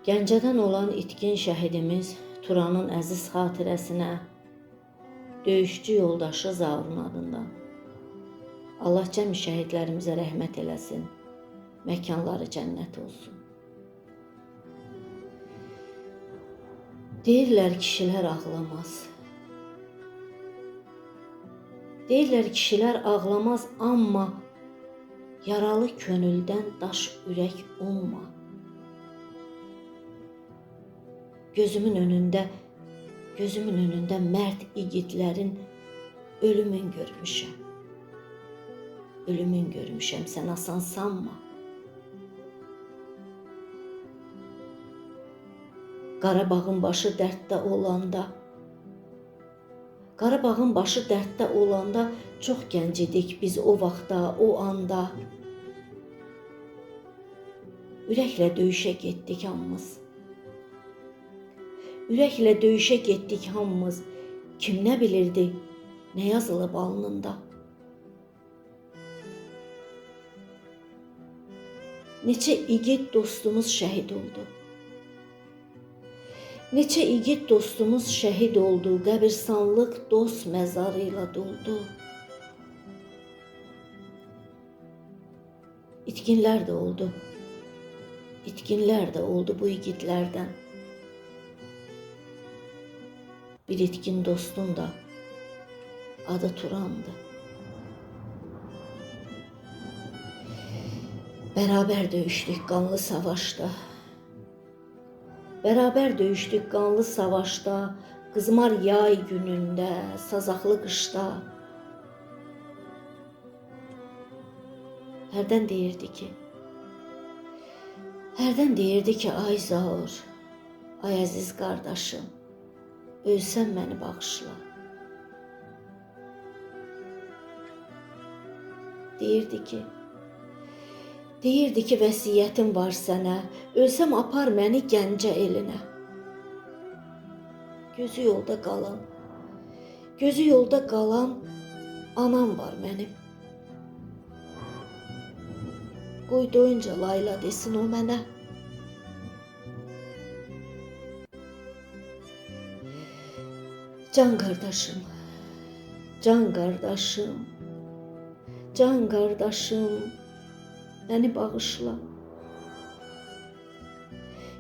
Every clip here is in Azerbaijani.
Gəncədən olan itkin şəhidimiz Turanın əziz xatirəsinə döyüşçü yoldaşı Zaurun adından Allah cəmi şəhidlərimizə rəhmət eləsin, məkanları cənnət olsun. Deyirlər kişilər ağlamaz. Deyirlər kişilər ağlamaz, amma yaralı könüldən daş ürək olma. Gözümün önündə mərd igidlərin ölümün görmüşəm. Ölümün görmüşəm, sən asan sanma. Qarabağın başı dərddə olanda, çox gənc idik biz o vaxtda, o anda. Ürəklə döyüşə getdik hamımız. Ürəklə döyüşə getdik hamımız. Kim nə bilirdi, nə yazılıb alnında? Neçə igid dostumuz şəhid oldu. Neçə igid dostumuz şəhid oldu, qəbirstanlıq dost məzarıyla doldu. İtkinlər də oldu. İtkinlər də oldu bu igidlərdən. Bir itkin dostum da adı Turandı. Beraber döyüşdük qanlı savaşda. Beraber döyüşdük qanlı savaşda, qızmar yay günündə, sazaqlı qışda. Hərdən deyirdi ki, ay Zaur, ay əziz qardaşım, ölsən məni bağışla. Deyirdi ki, vəsiyyətim var sənə, ölsəm apar məni Gəncə elinə. Gözü yolda qalan anam var mənim. Qoy doyunca layla desin o mənə. Can qardaşım, məni bağışla.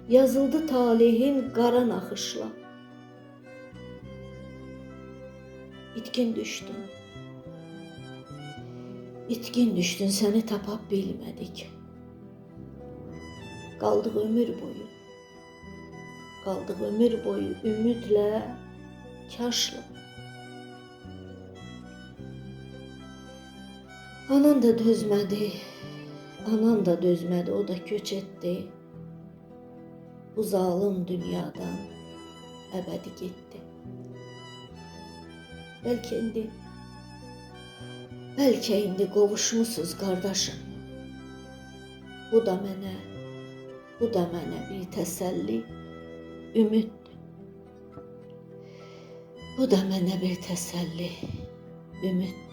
Yazıldı talihin qara naxışla. İtkin düşdün, səni tapa bilmədik. Qaldıq ömür boyu ümidlə, kaşla. Anan da dözmədi, o da köç etdi. Bu zalım dünyadan əbədi getdi. Bəlkə indi qovuşmusuz qardaşım. Bu da mənə bir təsəlli, ümiddir. Bu da mənə bir təsəlli, ümiddir.